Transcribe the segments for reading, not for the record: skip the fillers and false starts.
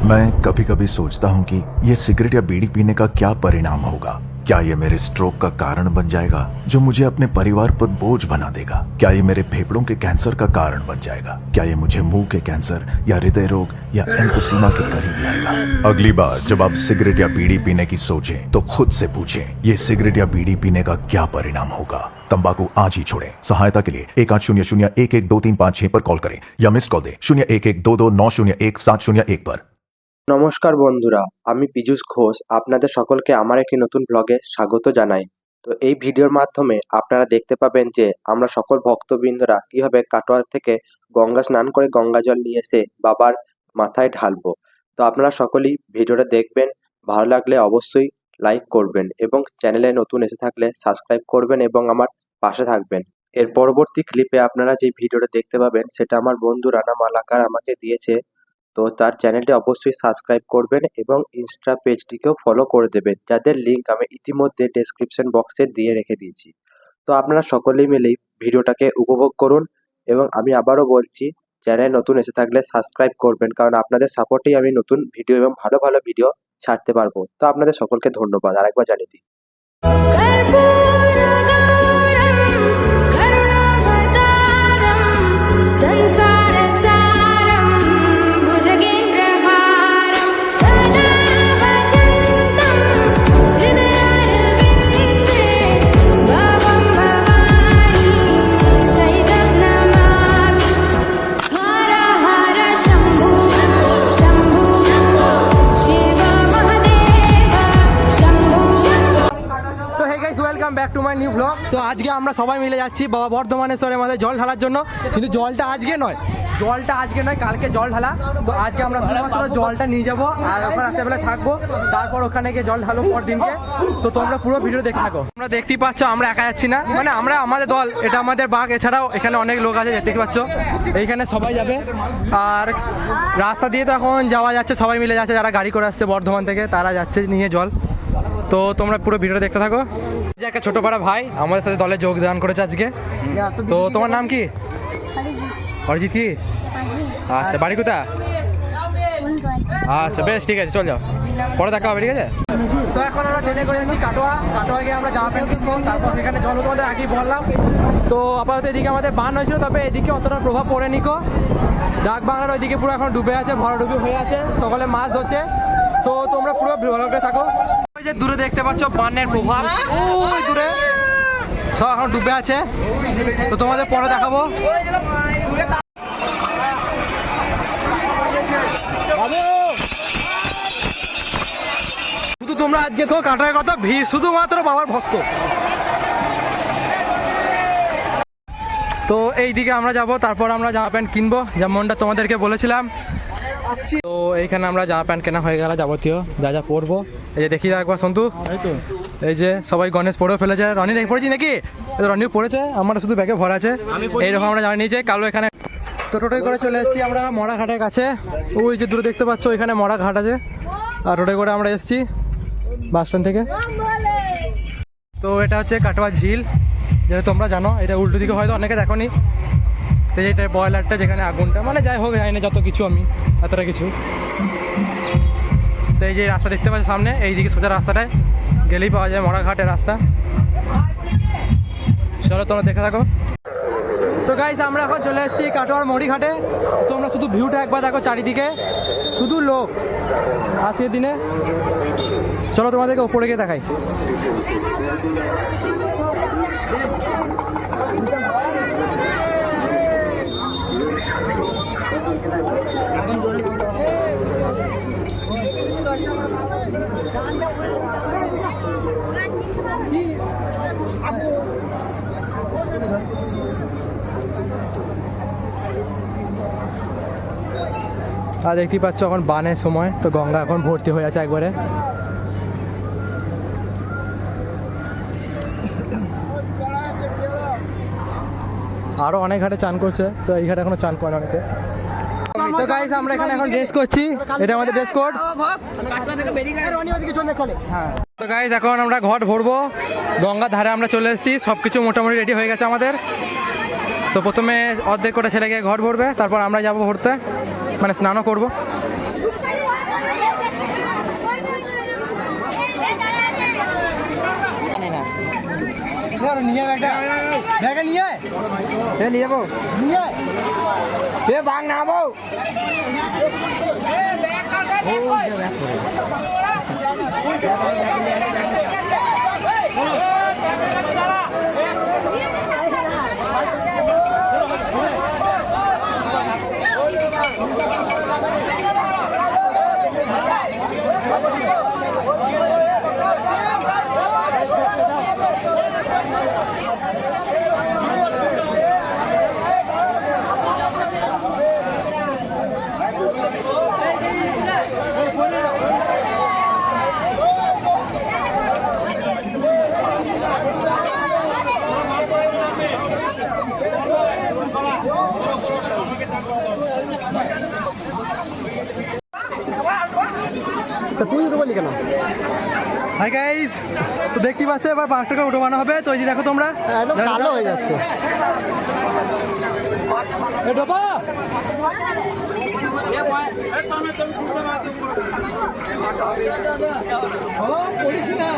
मैं कभी कभी सोचता हूँ कि ये सिगरेट या बीड़ी पीने का क्या परिणाम होगा। क्या ये मेरे स्ट्रोक का कारण बन जाएगा जो मुझे अपने परिवार पर बोझ बना देगा? क्या ये मेरे फेफड़ों के कैंसर का कारण बन जाएगा? क्या ये मुझे मुंह के कैंसर या हृदय रोग या एम्फीसीमा के करीब लाएगा? अगली बार जब आप सिगरेट या बीड़ी पीने की सोचें तो खुद से पूछें, ये सिगरेट या बीड़ी पीने का क्या परिणाम होगा? तंबाकू आज ही छोड़ें। सहायता के लिए 1800-112356 पर कॉल करें या मिस कॉल दें 01122901-701 पर। নমস্কার বন্ধুরা, আমি পীযূষ ঘোষ আপনাদের সকলকে আমার একটি নতুন ব্লগে স্বাগত জানাই। তো এই ভিডিওর মাধ্যমে আপনারা দেখতে পাবেন যে আমরা সকল ভক্তবৃন্দরা কিভাবে কাটোয়া থেকে গঙ্গা স্নান করে গঙ্গা জল নিয়ে এসে বাবার মাথায় ঢালবো। তো আপনারা সকলেই ভিডিওটা দেখবেন, ভালো লাগলে অবশ্যই লাইক করবেন এবং চ্যানেলে নতুন এসে থাকলে সাবস্ক্রাইব করবেন এবং আমার পাশে থাকবেন। এর পরবর্তী ক্লিপে আপনারা যে ভিডিওটা দেখতে পাবেন সেটা আমার বন্ধু রানা মালাকার আমাকে দিয়েছে। তো তার চ্যানেলটি অবশ্যই সাবস্ক্রাইব করবেন এবং ইনস্টা পেজটিকেও ফলো করে দেবেন, যাদের লিঙ্ক আমি ইতিমধ্যে ডেসক্রিপশন বক্সে দিয়ে রেখে দিয়েছি। তো আপনারা সকলেই মিলেই ভিডিওটাকে উপভোগ করুন এবং আমি আবারও বলছি, চ্যানেল নতুন এসে থাকলে সাবস্ক্রাইব করবেন, কারণ আপনাদের সাপোর্টেই আমি নতুন ভিডিও এবং ভালো ভালো ভিডিও ছাড়তে পারবো। তো আপনাদের সকলকে ধন্যবাদ আরেকবার জানিয়ে দিই। Welcome back to my new blog. তো আজকে আমরা সবাই মিলে যাচ্ছি বাবা বর্ধমানেশ্বরের মাথায় জল ঢালার জন্য, কিন্তু জলটা আজকে নয়, কালকে জল ঢালা। তো আজকে আমরা শুধুমাত্র জলটা নিয়ে যাবো আর ওখানে রাত্রেবেলা থাকবো, তারপর ওখানে গিয়ে জল ঢালো পর দিনকে। তো তোমরা পুরো ভিডিও দেখে থাকো। তোমরা দেখতেই পাচ্ছ আমরা একা যাচ্ছি না, মানে আমরা আমাদের দল, এটা আমাদের বাঘ, এছাড়াও এখানে অনেক লোক আছে দেখতে পাচ্ছ, এইখানে সবাই যাবে। আর রাস্তা দিয়ে তো এখন যাওয়া যাচ্ছে, সবাই মিলে যাচ্ছে, যারা গাড়ি করে আসছে বর্ধমান থেকে তারা যাচ্ছে নিয়ে জল। তো তোমরা পুরো ভিডিওটা দেখতে থাকো। যে একটা ছোট পাড়া ভাই আমাদের সাথে দলে যোগদান করেছে আজকে। তো তোমার নাম কি? অরিজিৎ। কি? আচ্ছা, বাড়ি কোথায়? আচ্ছা বেশ, ঠিক আছে, চল যাও, পরে দেখা হবে, ঠিক আছে। তো এখন আমরা ট্রেনে করে যাচ্ছি কাটোয়া গিয়ে আমরা জামা প্যান্ট কিনবো, তারপর সেখানে জল তোমাদের আগেই বললাম। তো আপাতত এদিকে আমাদের বান হয়েছিল, তবে এদিকে অতটা প্রভাব পড়ে নিকো। ডাক বাংলার ওইদিকে পুরো এখন ডুবে আছে, ভরাডুবি হয়ে আছে, সকলে মাছ ধরছে। তো তোমরা পুরো ব্লগটা থাকো। ওই যে দূরে দেখতে পাচ্ছ বানের প্রভাব, ওই দূরে সব এখন ডুবে আছে। তো তোমাদের পরে দেখাবো। শুধু তোমরা আজকে তো কাটায় কত ভিড়, শুধুমাত্র বাবার ভক্ত। তো এই দিকে আমরা যাব, তারপর আমরা জামা প্যান্ট কিনবো, যেমনটা তোমাদেরকে বলেছিলাম। তো এইখানে আমরা জামা প্যান্ট কেনা হয়ে গেল, যাবতীয় যা যা পরবো। এই যে দেখি একবার সন্তু, এই যে সবাই গণেশ পরেও ফেলেছে, রনি পড়েছি নাকি? রনিও পড়েছে, আমার শুধু ব্যাগে ভরা আছে। এইরকম আমরা জামা নিয়েছি কালো। এখানে তো টোটোই করে চলে এসেছি আমরা মরাঘাটের কাছে। ওই যে দূরে দেখতে পাচ্ছ ওইখানে মরাঘাট আছে, আর টোটোই করে আমরা এসেছি বাস স্ট্যান্ড থেকে। তো এটা হচ্ছে কাটোয়া ঝিল, যেটা তোমরা জানো। এটা উল্টো দিকে হয়তো অনেকে দেখোনি। তো এটা বয়লারটা, যেখানে আগুনটা, মানে যাই হোক জানি না যত কিছু আমি এতটা কিছু। তো এই যে রাস্তা দেখতে পাচ্ছি সামনে, এই দিকে সোজা রাস্তাটায় গেলেই পাওয়া যায় মরাঘাটের রাস্তা। চলো তোমরা দেখে থাকো। তো গাইস আমরা এখন চলে এসেছি কাটোয়ার মরিঘাটে। তোমরা শুধু ভিউটা একবার দেখো, চারিদিকে শুধু লোক আজকের দিনে। চলো তোমাদেরকে উপরে গিয়ে দেখাই। আর দেখতেই পাচ্ছ এখন বানের সময়, তো গঙ্গা এখন ভর্তি হয়ে আছে একবারে। আরো অনেক ঘাটে চান করছে, তো এই ঘাটে এখনো চান করে অনেকে। তো গাইস আমরা এখানে এখন ড্রেস করছি, এটা আমাদের ড্রেস কোড। তো গাইস এখন আমরা ঘট ভরবো, গঙ্গার ধারে আমরা চলে এসেছি, সবকিছু মোটামুটি রেডি হয়ে গেছে আমাদের। তো প্রথমে অর্ধেক করে ছেলেকে ঘট ভরবে, তারপর আমরা যাবো ভরতে, মানে স্নানও করবো। নিয়ে ব্যাগটা ব্যাগটা নিয়ে আয় এ নিয়ে যাবো নিয়ে আয় এ বাং নামো তুই তো বলি কেন? হাই গাইস, তো দেখতে পাচ্ছ এবার বাঘটাকে উঠোবানো হবে। তো এই যে দেখো তোমরা একদম কালো হয়ে যাচ্ছে। এ ডোবা ও পড়িস না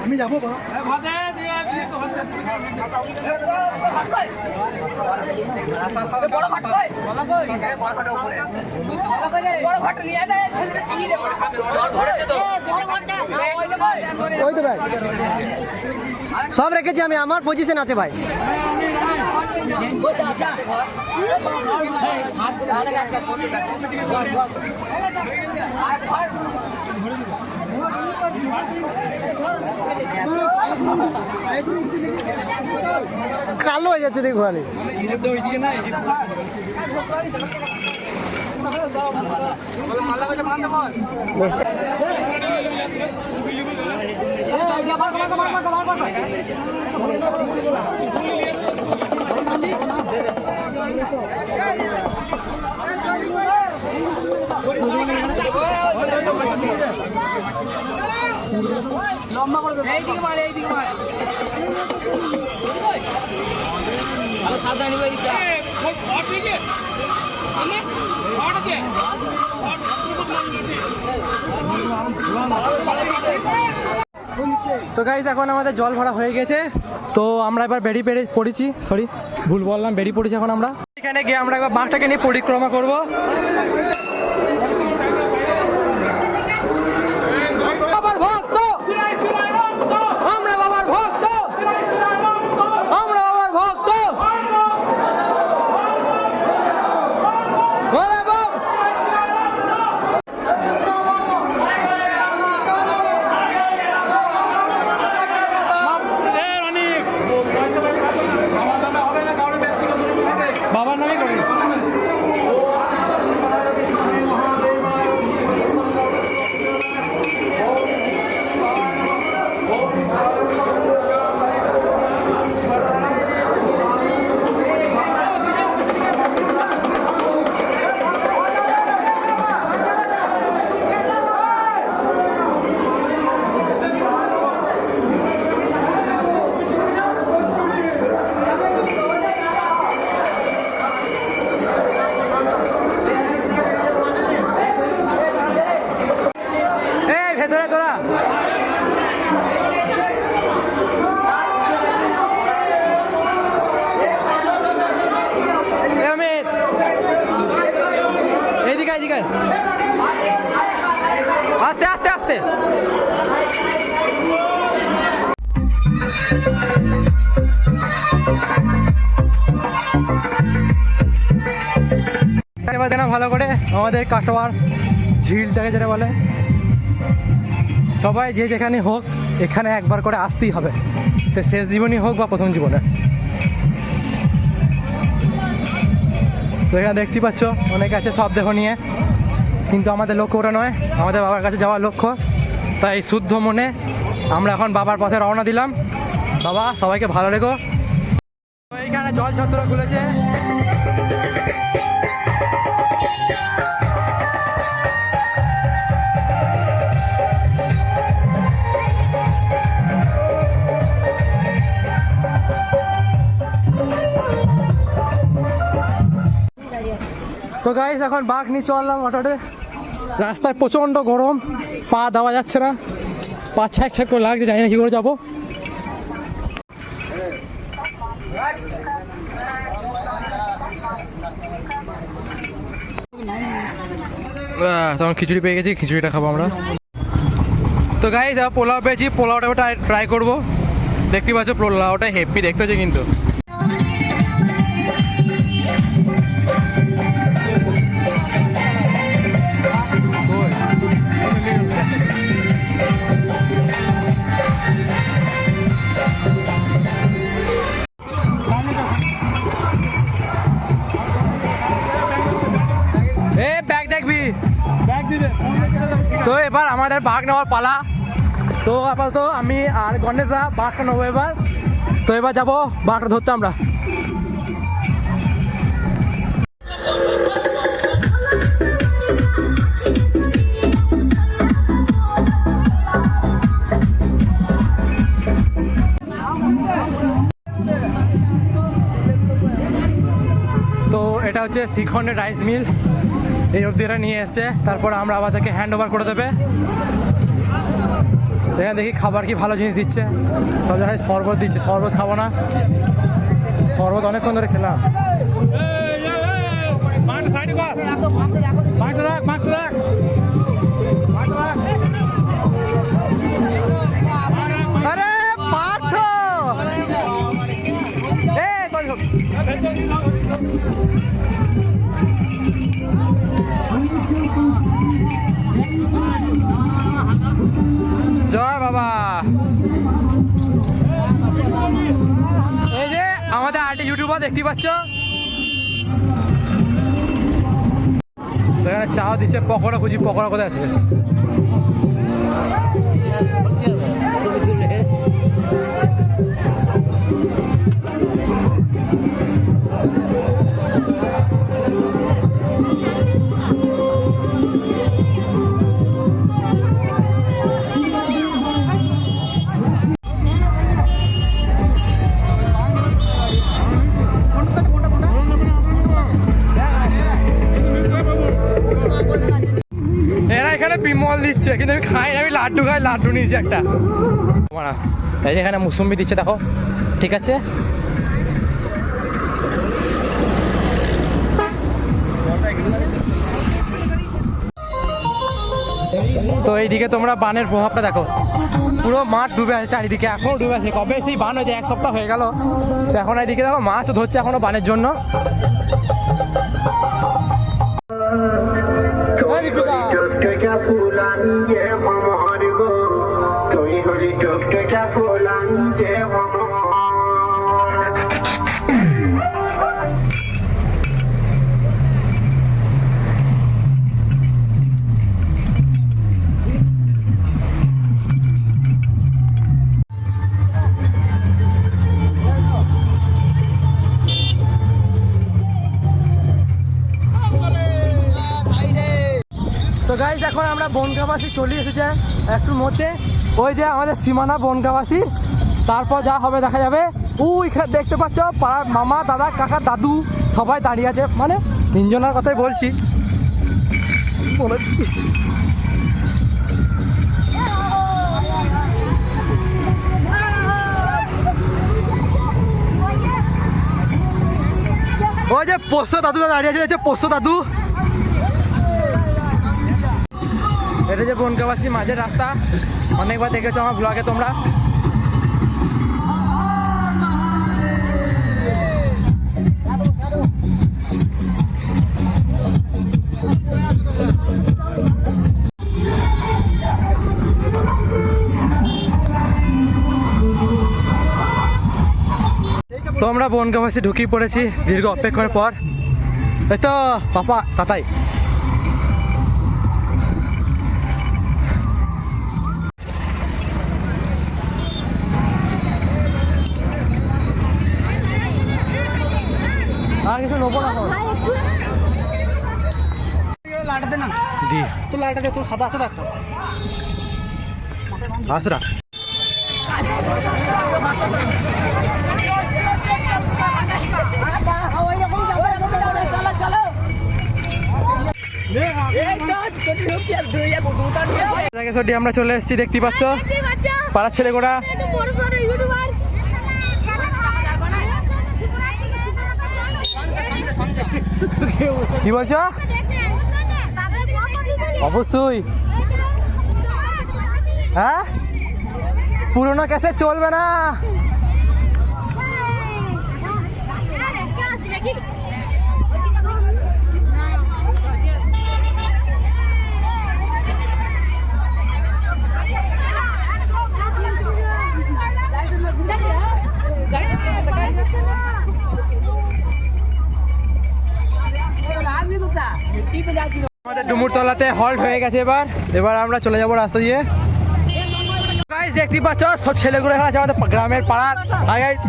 আমি যাবো ওই তো ভাই সব রেখেছি আমি, আমার পজিশন আছে ভাই। কালো হয়ে যাচ্ছে দেখো আমি। লম্বা করে দেবো। এইদিকে মারে, এইদিকে মারে। সাবধানে ভাই যা। তো গাইস এখন আমাদের জল ভরা হয়ে গেছে। তো আমরা এবার বেরিয়ে পড়েছি, সরি ভুল বললাম, বেরিয়ে পড়েছি এখন আমরা। এখানে গিয়ে আমরা একবার বাঘটাকে নিয়ে পরিক্রমা করবো। বাবার ভক্ত আমরা, বাবার ভক্ত আমরা, বাবার ভক্ত বলে বাবা। বাবার নামে করি। ভেতরে তোরা এইদিকে এইদিকে আস্তে আস্তে আস্তে। এবার দেনা ভালো করে আমাদের কাটোয়ার ঝিলটাকে যেটা বলে, সবাই যে যেখানে হোক এখানে একবার করে আসতেই হবে, সে শেষ জীবনই হোক বা প্রথম জীবনে। তো এখানে দেখতে পাচ্ছ অনেকে আছে সব দেহ নিয়ে, কিন্তু আমাদের লক্ষ্য ওটা নয়, আমাদের বাবার কাছে যাওয়ার লক্ষ্য। তাই শুদ্ধ মনে আমরা এখন বাবার পথে রওনা দিলাম। বাবা সবাইকে ভালো রেখো। তো এইখানে জল ছত্র খুলেছে। তো গাইস এখন বাঘ নিয়ে চললাম অটোতে। রাস্তায় প্রচণ্ড গরম, পা দেওয়া যাচ্ছে না, পা ছ্যাক ছ্যাক করে লাগছে, জানি না কী করে যাবো। তখন খিচুড়ি পেয়ে গেছি, খিচুড়িটা খাবো আমরা। তো গাইস পোলাও পেয়েছি, পোলাওটা ট্রাই করবো। দেখতে পাচ্ছ পোলাওটা হেভি দেখতে হচ্ছে কিন্তু। ব্যাগ দেখবি, তো এবার আমাদের বাঘ নেওয়ার পালা। তো আপাতত আমি আর গণেশদা বাঘটা নেবো এবার। তো এবার যাবো বাঘটা ধরতে আমরা। তো এটা হচ্ছে শিখনের রাইস মিল, এই অবধি এরা নিয়ে এসছে। তারপর আমরা আবার তাকে হ্যান্ড ওভার করে দেবে। এখানে দেখি খাবার কি ভালো জিনিস দিচ্ছে, সব জায়গায় শরবত দিচ্ছে। শরবত খাবো না, শরবত অনেকক্ষণ ধরে খেলাম। আরে পার্থ, জয় বাবা। এই যে আমাদের আরেকটি ইউটিউবার দেখতে পাচ্ছ, এখানে চাও দিচ্ছে। পকোড়া খুঁজি, পকোড়া কোথায় আছে? এরা এখানে বিমল দিচ্ছে, কিন্তু আমি খাই না, আমি লাড্ডু খাই। লাড্ডু নিয়েছি একটা। এই যে এখানে মুসম্বি দিচ্ছে, দেখো। ঠিক আছে, তো এইদিকে তোমরা বানের প্রভাবটা দেখো। পুরো মাঠ ডুবে আছে চারিদিকে, এখনো ডুবে আছে। কবে সেই বান হয়েছে, 1 সপ্তাহ হয়ে গেল। তো এখন এইদিকে দেখো মাছ ধরছে এখনো বানের জন্য। তো গাইজ এখন আমরা বনগাঁবাসী চলে এসেছে একটুর মধ্যে। ওই যে আমাদের সীমানা বনগাঁবাসী। তারপর যা হবে দেখা যাবে। ওই দেখতে পাচ্ছ পাড়ার মামা, দাদা, কাকা, দাদু সবাই দাঁড়িয়ে আছে। মানে 3 জনের কথাই বলছি। ওই যে পোষ্য দাদু দাঁড়িয়ে আছে, পোষ্য দাদু। এটা যে বনগাঁবাসী মাঝের রাস্তা, অনেকবার দেখেছো আমার ব্লগে তোমরা। তো আমরা বনগাঁবাসী ঢুকিয়ে পড়েছি দীর্ঘ অপেক্ষার পর। এই তো পাপা তাতাই। আর কিছু নেবো না লাইট দে না দি তো লাইট দে তো সাদা আছে দেখ আসরা আমরা চলে এসেছি, দেখতে পাচ্ছ পাড়ার ছেলেগুলা। কি বলছো? অবশ্যই। হ্যাঁ, পুরোনো ক্যাসে চলবে না। আমাদের ডুমুরতলাতে হল্ট হয়ে গেছে। এবার আমরা চলে যাবো রাস্তা দিয়ে। গাইস দেখতে পাচ্ছ সব ছেলেগুলো এখানে আছে আমাদের গ্রামের পাড়ার। হাই গাইস,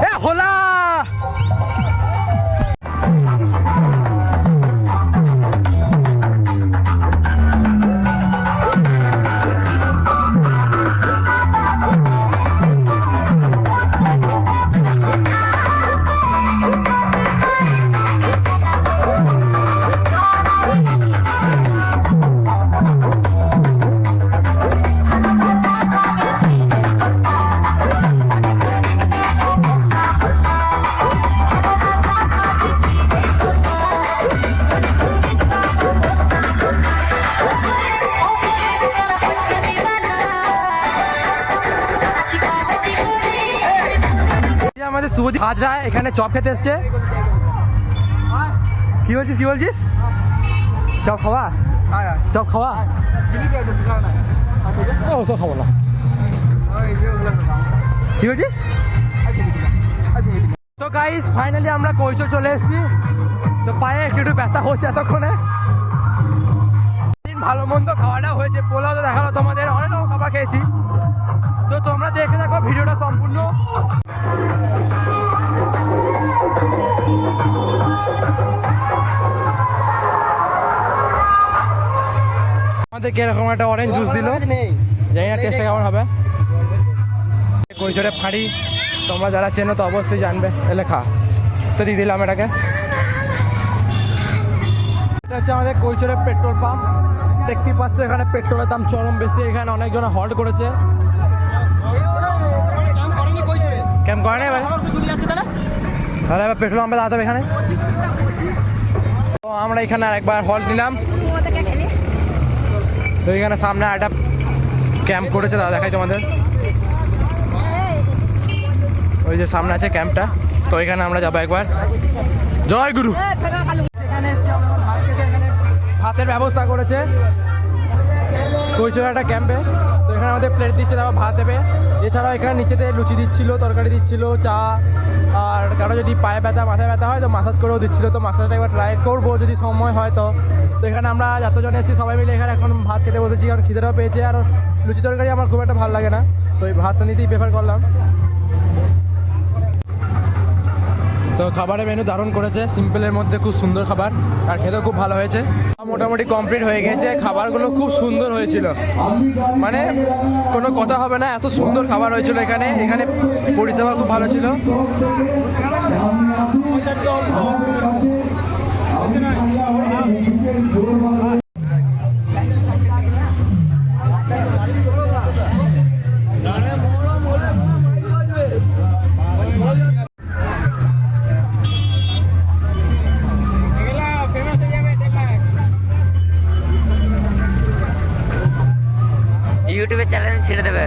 এ হোলা আমাদের শুভজিৎ হাজরা এখানে চপ খেতে এসছে। কি বলছিস? চপ খাওয়া? চপ খাওয়া? ওসব খাবো না। কি বলছিস? তো গাইস ফাইনালি আমরা কৈশোর চলে এসেছি। তো পায়ে একটু ব্যথা হচ্ছে এতক্ষণে। ভালো মন্দ খাওয়াটা হয়েছে, পোলাও তো দেখালো তোমাদের, অনেক রকম খাবার খেয়েছি। তো তোমরা দেখে দেখো ভিডিওটা সম্পূর্ণ। আমাদেরকে এরকম একটা অরেঞ্জ জুস দিল, জানি না টেস্টটা কেমন হবে। কৈশোরে ফাঁড়ি তোমরা যারা চেনো তো অবশ্যই জানবে। এলে খা তো দিয়ে দিলাম এটাকে। এটা হচ্ছে আমাদের কৈশোরের পেট্রোল পাম্প। দেখতে পাচ্ছ এখানে পেট্রোলের দাম চরম বেশি। এখানে অনেকজন হল্ট করেছে। ক্যাম্প করে না তাহলে এবার পেট্রোল আমরা দাঁড়াতে হবে এখানে। তো আমরা এখানে আরেকবার হল্ট নিলাম। তো এখানে সামনে একটা ক্যাম্প করেছে, দাদা দেখাই তোমাদের। ওই যে সামনে আছে ক্যাম্পটা। তো এখানে আমরা যাবো একবার। জয় গুরু। এখানে এসেছি আমরা ভাত খেতে। এখানে ভাতের ব্যবস্থা করেছে কৈশোর একটা ক্যাম্পে। তো এখানে আমাদের প্লেট দিচ্ছে, তারপর ভাত দেবে। এছাড়াও এখানে নিচেতে লুচি দিচ্ছিল, তরকারি দিচ্ছিল, চা। আর কারো যদি পায়ে ব্যথা মাথায় ব্যথা হয় তো মাসাজ করেও দিচ্ছিল। তো মাসাজটা একবার ট্রাই করবো যদি সময় হয় তো। তো এখানে আমরা যতজন এসেছি সবাই মিলে এখানে এখন ভাত খেতে বসেছি, কারণ খিদেটাও পেয়েছে। আর লুচি তরকারি আমার খুব একটা ভালো লাগে না, তো এই ভাতটা নিতেই প্রেফার করলাম। তো খাবারের মেনু দারুণ করেছে, সিম্পলের মধ্যে খুব সুন্দর খাবার, আর খেতেও খুব ভালো হয়েছে। মোটামুটি কমপ্লিট হয়ে গেছে। খাবারগুলো খুব সুন্দর হয়েছিল, মানে কোনো কথা হবে না, এত সুন্দর খাবার হয়েছিল এখানে। এখানে পরিষেবা খুব ভালো ছিল। ইউটিউবে চ্যানেল ছেড়ে দেবে।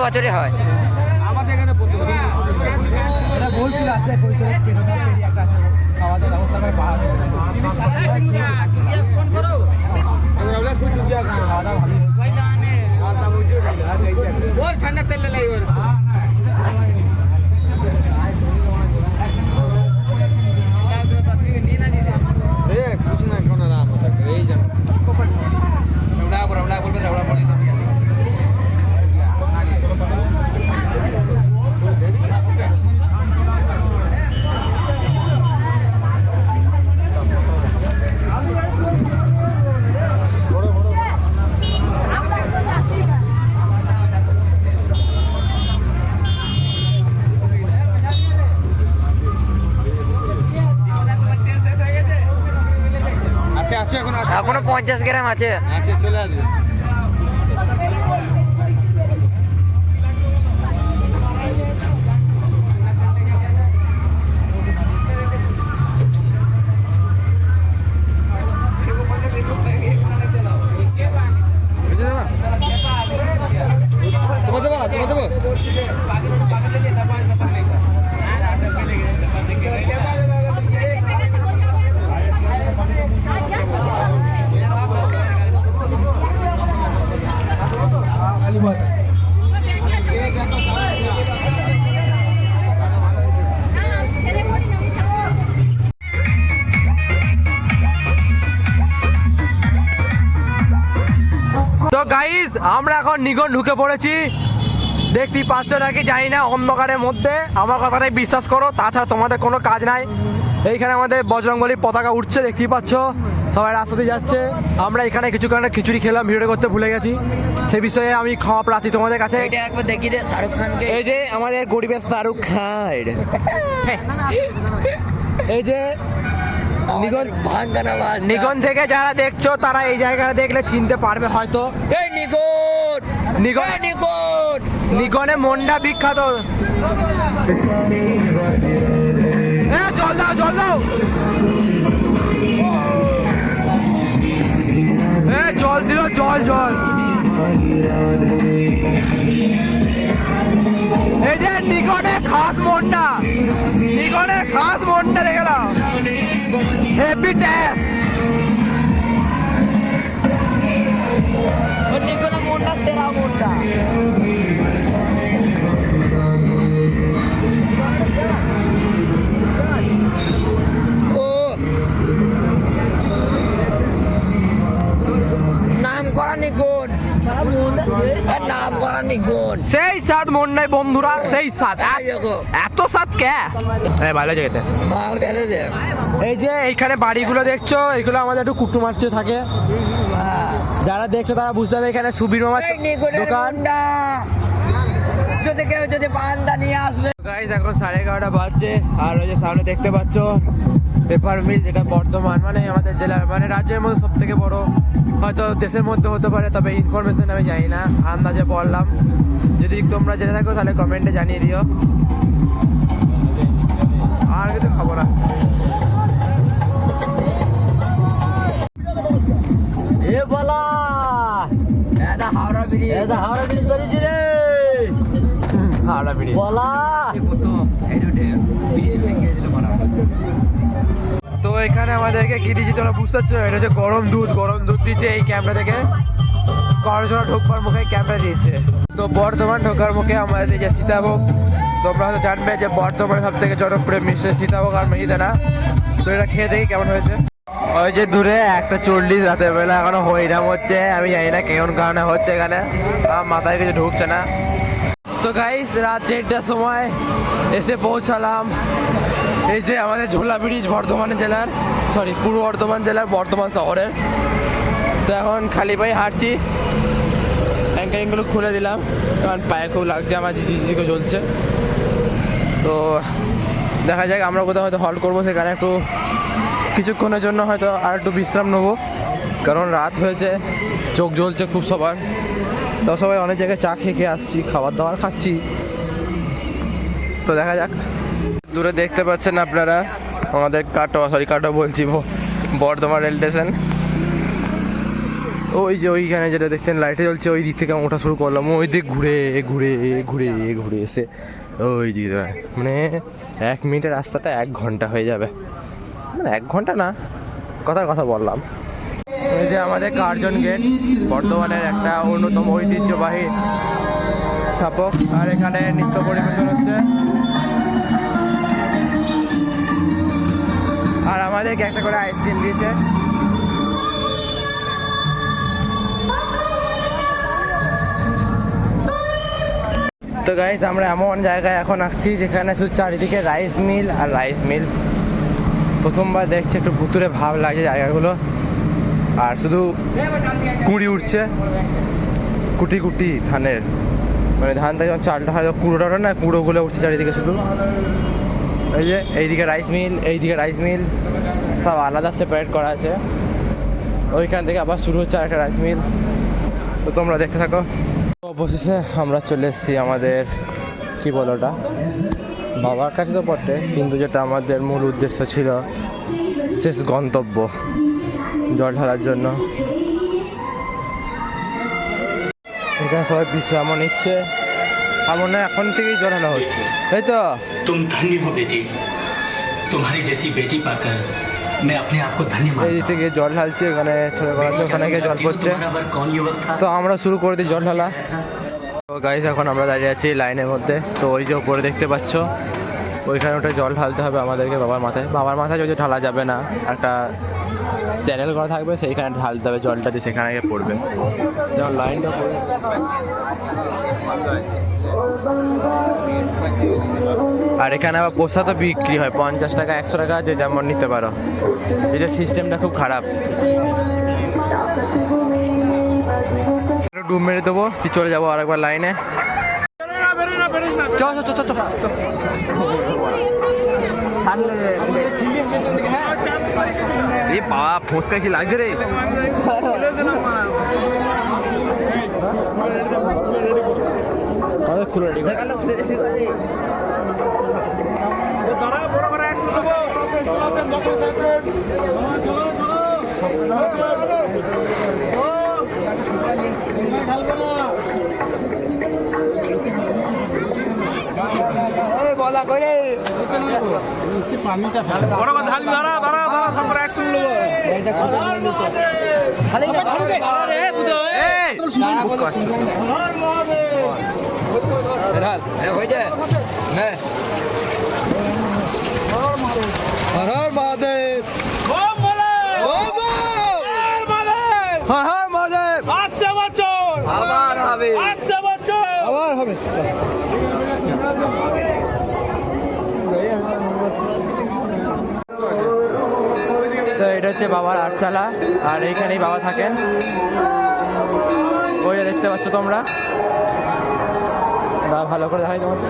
বছরই হয়। এটা বলছিল আছে কইছিল একটা আছে খাওয়া দাওয়ার ব্যবস্থা করে পাওয়া যাবে খাওয়া দাওয়া ভালো ঠান্ডা তেল লাগবে এখনো 50 গ্রাম আছে। চলে আসবে তো গাইজ আমরা এখন নিগন ঢুকে পড়েছি। দেখতেই পাচ্ছ নাকি জানি না, অন্ধকারের মধ্যে আমার কথাটাই বিশ্বাস করো, তাছাড়া তোমাদের কোনো কাজ নাই। এইখানে আমাদের বজরংবলী পতাকা উঠছে, দেখতেই পাচ্ছ সবাই রাস্তাতে যাচ্ছে। আমরা এখানে কিছুক্ষণ খিচুড়ি খেলাম, ভিডিও করতে ভুলে গেছি, সে বিষয়ে আমি ক্ষমা প্রার্থী তোমাদের কাছে। এটা একবার দেখি রে শাহরুখ খানকে। এই যে আমাদের গরিবের শাহরুখ খান, এই যে নিগন ভাঙ্গানা বাস। নিগন থেকে যারা দেখছো তারা এই জায়গাটা দেখলে চিনতে পারবে হয়তো। এই নিগন নিগন এই নিগন নিগনে মন্ডা বিখ্যাত। জল দাও জল দাও, জল দিল, জল জল। এই যে নিগনের খাস মন্ডা, নিগনের খাস মন্ডা দেখলাম, হেভি টেস্ট। নিগন মোন্ডা তেরা মোন্ডা। ও নাম করা নিগন, নাম করা নিগন। সেই সাত মন্ডাই বন্ধুরা, সেই সাত। এত সাত কে ভালো জায়গাতে মাল ফেলে দে। এই যে এইখানে বাড়িগুলো দেখছো, এগুলো আমাদের একটু কুটুমার্চে থাকে। যারা দেখছো তারা বুঝতে হবে এখানে সুবীর মামার দোকান। যদি কেউ যদি পান্ডা নিয়ে আসবে। গাইস এখন 11:30 বাজছে, আর ওই যে সামনে দেখতে পাচ্ছ পেপার মিল, যেটা বর্ধমান মানে আমাদের জেলার মানে রাজ্যের মধ্যে সব থেকে বড়, হয়তো দেশের মধ্যে হতে পারে, তবে ইনফরমেশন আমি জানি না, আন্দাজে বললাম। যদি তোমরা জেনে থাকো তাহলে কমেন্টে জানিয়ে দিও। আর কিছু খাবো না। এ বলা এটা হাওড়া ব্রিজ, এটা হাওড়া ব্রিজ করেছি রে। হাওড়া ব্রিজ বলা তো এখানে আমাদেরকে কি দিয়েছি তোমরা বুঝতে পারছো? এটা হচ্ছে গরম দুধ দিচ্ছে এই ক্যামেরা থেকে। করজোড়া ঢোকবার মুখে ক্যামেরা দিয়েছে। তো বর্ধমান ঢোকার মুখে আমাদের যে সীতাভোগ, তোমরা হয়তো জানবে যে বর্ধমানের সব থেকে জনপ্রিয় মিষ্টি সীতাভোগ আর মিহিদানা। তো এটা খেয়ে দেখি কেমন হয়েছে। ওই যে দূরে একটা 40 রাতের বেলা এখনো হইরাম হচ্ছে, আমি জানি না কেমন কারণে হচ্ছে, এখানে আমার মাথায় কিছু ঢুকছে না। তো গাইস রাত 1:30টার সময় এসে পৌঁছালাম এই যে আমাদের ঝোলা ব্রিজ, বর্ধমান জেলার পূর্ব বর্ধমান জেলার বর্ধমান শহরের। তো এখন খালি পায়ে হাঁটছি, অ্যাঙ্কারিংগুলো খুলে দিলাম কারণ পায়ে খুব লাগছে, আমার জিজিকে জ্বলছে। তো দেখা যাক, আমরা কোথাও হয়তো হল্ট করবো, সেখানে একটু কিছুক্ষণের জন্য হয়তো আর একটু বিশ্রাম নেবো, কারণ রাত হয়েছে, চোখ জ্বলছে খুব সবার। তো সবাই অনেক জায়গায় চা খেয়ে আসছি, খাবার দাবার খাচ্ছি। তো দেখা যাক। দূরে দেখতে পাচ্ছেন আপনারা আমাদের কাটো বলছি বর্ধমান রেল স্টেশন। ওই যে ওইখানে যেটা দেখছেন লাইটে জ্বলছে, ওই দিক থেকে আমি ওঠা শুরু করলাম, ওই দিক ঘুরে ঘুরে ঘুরে ঘুরে এসে ওই দিক মানে 1 মিনিটের রাস্তাটা 1 ঘন্টা হয়ে যাবে, মানে 1 ঘন্টা না, কথার কথা বললাম। এই যে আমাদের কার্জন গেট, বর্ধমানের একটা অন্যতম ঐতিহ্যবাহী স্থাপক, আর এখানে নৃত্য পরিবেশন হচ্ছে। আর আমাদেরকে একটা করে আইসক্রিম দিয়েছে। তো গাইস আমরা এমন জায়গায় এখন আসছি যেখানে শুধু চারিদিকে রাইস মিল আর রাইস মিল। প্রথমবার দেখছি, একটু ভুতুরে ভাব লাগছে জায়গাগুলো, আর শুধু কুড়ি উঠছে, কুটি কুটি ধানের, মানে ধান থেকে যখন চালটা হয় কুড়োটা না, কুড়োগুলো উঠছে চারিদিকে শুধু। এই যে এইদিকে রাইস মিল, এইদিকে রাইস মিল, সব আলাদা সেপারেট করা আছে। ওইখান থেকে আবার শুরু হচ্ছে আরেকটা রাইস মিল। তো তোমরা দেখতে থাকো। অবশেষে আমরা চলে এসেছি আমাদের কি বলো ওটা, বাবার কাছে তো পড়তে, কিন্তু যেটা আমাদের মূল উদ্দেশ্য ছিল, শেষ গন্তব্য, জল ঢালার জন্য। এখানে সবাই বিশ্রামও নিচ্ছে, আর মনে হয় এখন থেকেই জল ঢালা হচ্ছে, তাই তো? तुम धन्य हो बेटी, तुम्हारी जैसी बेटी पाकर मैं अपने आप को धन्य मानता এই हूँ। থেকে জল ঢালছে, ওখানে ছেলে করা আছে, ওখানে গিয়ে জল পড়ছে। बराबर कौन युवक था? তো আমরা শুরু করে দিই জল ঢালা। তো গাইস এখন আমরা দাঁড়িয়ে আছি লাইনের মধ্যে। তো ওই যে উপরে দেখতে পাচ্ছ, ওইখানে ওটা জল ঢালতে হবে আমাদেরকে বাবার মাথায়। বাবার মাথায় যদি ঢালা যাবে না, একটা চ্যানেল করা থাকবে, সেইখানে ঢালতে হবে জলটা, দিয়ে সেখানে গিয়ে পড়বে। যেমন লাইনটা পড়ে। আর এখানে আবার প্রসাদও বিক্রি হয়, 50 টাকা 100 টাকা, যে যেমন নিতে পারো। এই যে সিস্টেমটা খুব খারাপ। ডুব মেরে দেবো, চলে যাবো আরেকবার লাইনে। চল চল চল চল। এ বাবা, ফোসকা কি লাগছে রে? খুলে রেডি বলা করে তো এটা হচ্ছে বাবার আটচালা, আর এইখানেই বাবা থাকেন। ওই যে দেখতে পাচ্ছ তোমরা, ভালো করে দেখাই তোমাকে।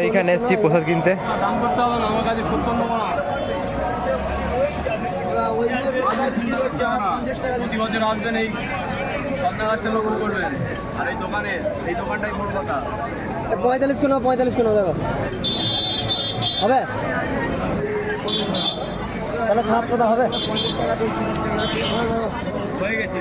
এইখানে এসেছি প্রসাদ কিনতে। প্রতিবছর আসবেন, এই সন্ধ্যা গাছটা লক্ষ্য করবেন, আর এই দোকানে, এই দোকানটাই বড় কথা। 45 কোনো 45 কোনো দেখো হবে, তাহলে 7 কথা হবে। হয়ে গেছে।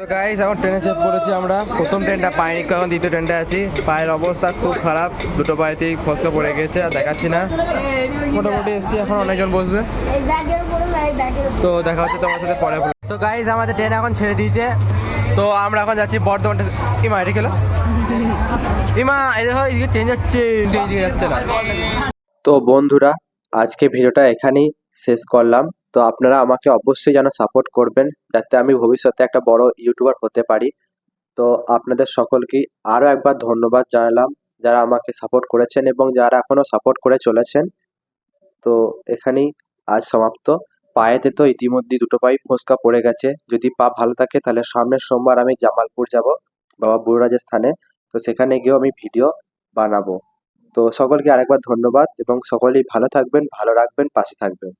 তো গাইস এখন ট্রেনে চেক করেছি আমরা, প্রথম ট্রেনটা পাইনি, এখন দ্বিতীয় ট্রেনটা আছি। পায়ের অবস্থা খুব খারাপ, দুটো পায়েতেই ফসকা পড়ে গেছে, আর দেখাচ্ছি না। মোটামুটি এসছি, এখন অনেকজন বসবে, তো দেখা হচ্ছে তোমার সাথে পরে। তো গাইস আমাদের ট্রেন এখন ছেড়ে দিয়েছে, তো আমরা এখন যাচ্ছি বর্ধমান। ইমা এটা খেলো, ইমা এই দেখো এইদিকে ট্রেন যাচ্ছে, এইদিকে যাচ্ছে না। তো বন্ধুরা, আজকে ভিডিওটা এখানেই শেষ করলাম। তো আপনারা আমাকে অবশ্যই যেন সাপোর্ট করবেন, যাতে আমি ভবিষ্যতে একটা বড় ইউটিউবার হতে পারি। তো আপনাদের সকলকেই আরও একবার ধন্যবাদ জানালাম, যারা আমাকে সাপোর্ট করেছেন এবং যারা এখনও সাপোর্ট করে চলেছেন। তো এখানেই আজ সমাপ্ত। পায়েতে তো ইতিমধ্যে দুটো পায়ে ফোস্কা পড়ে গেছে। যদি পা ভালো থাকে তাহলে সামনের সোমবার আমি জামালপুর যাব, বাবা বুড়োরাজের স্থানে। তো সেখানে গিয়েও আমি ভিডিও বানাবো। তো সকলকে আরেকবার ধন্যবাদ এবং সকলেই ভালো থাকবেন, ভালো রাখবেন, পাশে থাকবেন।